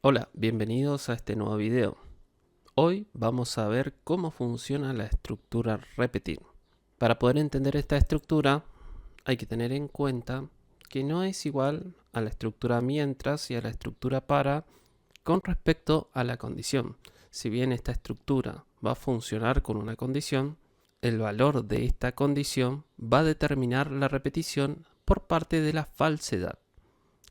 Hola, bienvenidos a este nuevo video. Hoy vamos a ver cómo funciona la estructura repetir. Para poder entender esta estructura hay que tener en cuenta que no es igual a la estructura mientras y a la estructura para con respecto a la condición. Si bien esta estructura va a funcionar con una condición, el valor de esta condición va a determinar la repetición por parte de la falsedad.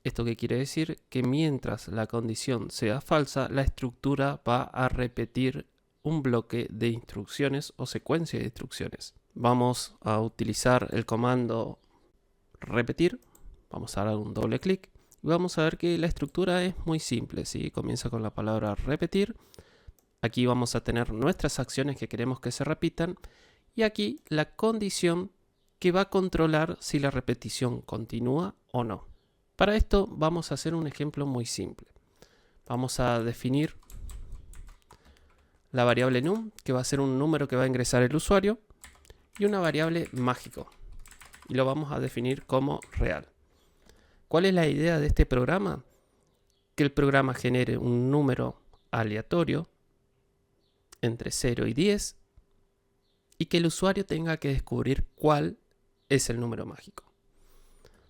¿Esto qué quiere decir? Que mientras la condición sea falsa, la estructura va a repetir un bloque de instrucciones o secuencia de instrucciones. Vamos a utilizar el comando repetir. Vamos a dar un doble clic y vamos a ver que la estructura es muy simple, ¿sí? Comienza con la palabra repetir. Aquí vamos a tener nuestras acciones que queremos que se repitan y aquí la condición que va a controlar si la repetición continúa o no. Para esto vamos a hacer un ejemplo muy simple. Vamos a definir la variable num, que va a ser un número que va a ingresar el usuario, y una variable mágico, y lo vamos a definir como real. ¿Cuál es la idea de este programa? Que el programa genere un número aleatorio entre 0 y 10 y que el usuario tenga que descubrir cuál es el número mágico.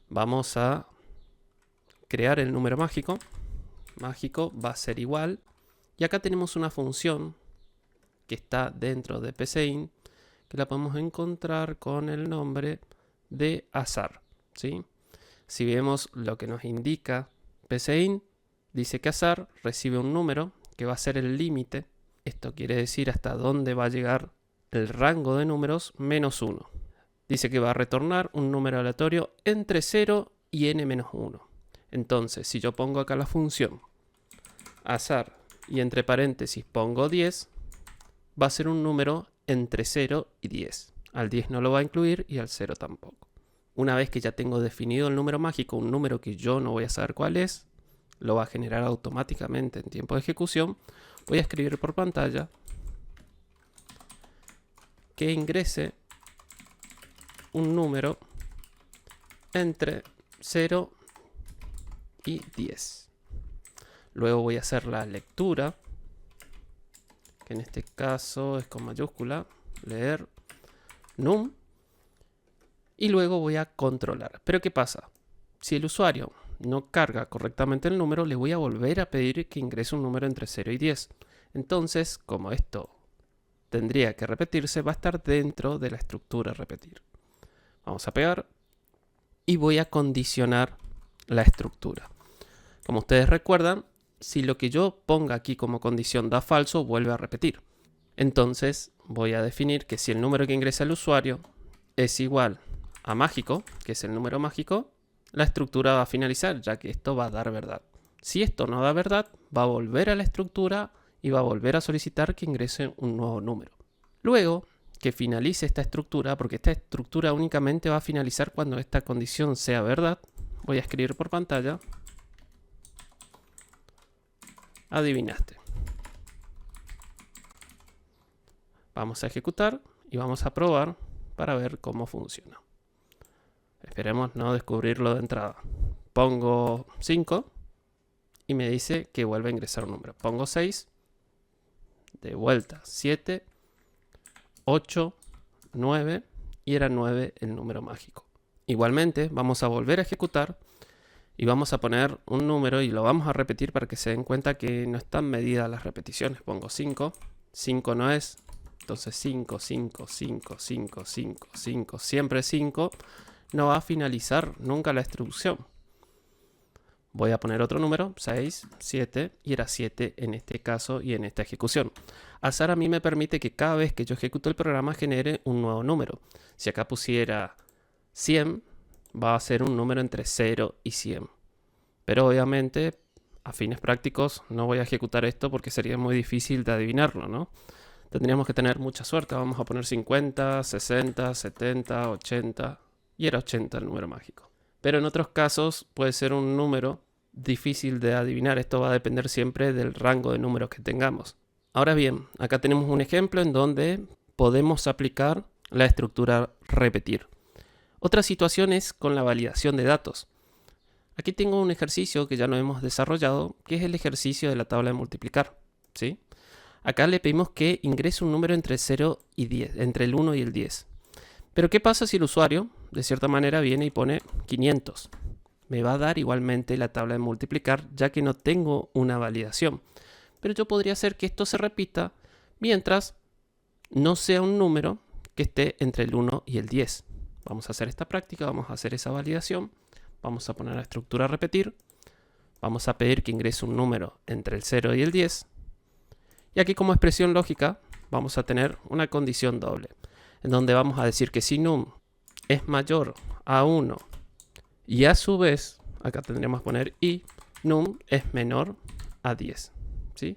Vamos a crear el número mágico. Mágico va a ser igual. Y acá tenemos una función que está dentro de PCInt que la podemos encontrar con el nombre de azar, ¿sí? Si vemos lo que nos indica PCInt, dice que azar recibe un número que va a ser el límite. Esto quiere decir hasta dónde va a llegar el rango de números menos 1. Dice que va a retornar un número aleatorio entre 0 y n-1. Entonces, si yo pongo acá la función azar y entre paréntesis pongo 10, va a ser un número entre 0 y 10. Al 10 no lo va a incluir y al 0 tampoco. Una vez que ya tengo definido el número mágico, un número que yo no voy a saber cuál es, lo va a generar automáticamente en tiempo de ejecución. Voy a escribir por pantalla que ingrese un número entre 0 y 10. Luego voy a hacer la lectura, que en este caso es con mayúscula, leer num, y luego voy a controlar. Pero ¿qué pasa? Si el usuario no carga correctamente el número, le voy a volver a pedir que ingrese un número entre 0 y 10. Entonces, como esto tendría que repetirse, va a estar dentro de la estructura repetir. Vamos a pegar y voy a condicionar la estructura. Como ustedes recuerdan, si lo que yo ponga aquí como condición da falso, vuelve a repetir. Entonces voy a definir que si el número que ingresa el usuario es igual a mágico, que es el número mágico, la estructura va a finalizar, ya que esto va a dar verdad. Si esto no da verdad, va a volver a la estructura y va a volver a solicitar que ingrese un nuevo número. Luego que finalice esta estructura, porque esta estructura únicamente va a finalizar cuando esta condición sea verdad, voy a escribir por pantalla: adivinaste. Vamos a ejecutar y vamos a probar para ver cómo funciona. Esperemos no descubrirlo de entrada. Pongo 5 y me dice que vuelve a ingresar un número. Pongo 6, de vuelta 7, 8, 9 y era 9 el número mágico. Igualmente vamos a volver a ejecutar y vamos a poner un número y lo vamos a repetir para que se den cuenta que no están medidas las repeticiones. Pongo 5, 5 no es, entonces 5, 5, 5, 5, 5, 5, siempre 5, no va a finalizar nunca la instrucción. Voy a poner otro número, 6, 7, y era 7 en este caso y en esta ejecución. Azar a mí me permite que cada vez que yo ejecuto el programa genere un nuevo número. Si acá pusiera 100, va a ser un número entre 0 y 100. Pero obviamente, a fines prácticos, no voy a ejecutar esto porque sería muy difícil de adivinarlo, ¿no? Tendríamos que tener mucha suerte. Vamos a poner 50, 60, 70, 80, y era 80 el número mágico. Pero en otros casos puede ser un número difícil de adivinar. Esto va a depender siempre del rango de números que tengamos. Ahora bien, acá tenemos un ejemplo en donde podemos aplicar la estructura repetir. Otra situación es con la validación de datos. Aquí tengo un ejercicio que ya lo hemos desarrollado, que es el ejercicio de la tabla de multiplicar, ¿sí? Acá le pedimos que ingrese un número entre 0 y 10, entre el 1 y el 10. Pero ¿qué pasa si el usuario, de cierta manera, viene y pone 500? Me va a dar igualmente la tabla de multiplicar, ya que no tengo una validación. Pero yo podría hacer que esto se repita mientras no sea un número que esté entre el 1 y el 10. Vamos a hacer esta práctica, vamos a hacer esa validación. Vamos a poner la estructura a repetir. Vamos a pedir que ingrese un número entre el 0 y el 10. Y aquí como expresión lógica vamos a tener una condición doble, en donde vamos a decir que si num es mayor a 1 y a su vez, acá tendríamos que poner y num es menor a 10. ¿Sí?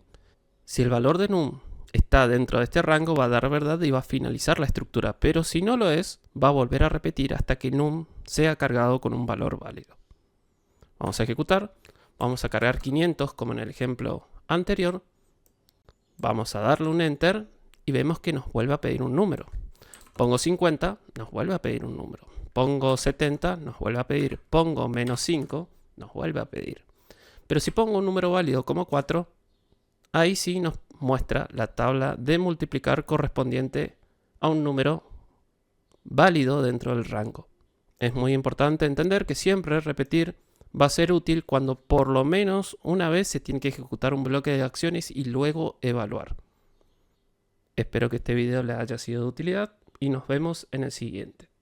Si el valor de num está dentro de este rango, va a dar verdad y va a finalizar la estructura, pero si no lo es, va a volver a repetir hasta que num sea cargado con un valor válido. Vamos a ejecutar, vamos a cargar 500 como en el ejemplo anterior, vamos a darle un enter y vemos que nos vuelve a pedir un número. Pongo 50, nos vuelve a pedir un número. Pongo 70, nos vuelve a pedir. Pongo menos 5, nos vuelve a pedir. Pero si pongo un número válido como 4, ahí sí nos muestra la tabla de multiplicar correspondiente a un número válido dentro del rango. Es muy importante entender que siempre repetir va a ser útil cuando por lo menos una vez se tiene que ejecutar un bloque de acciones y luego evaluar. Espero que este video les haya sido de utilidad y nos vemos en el siguiente.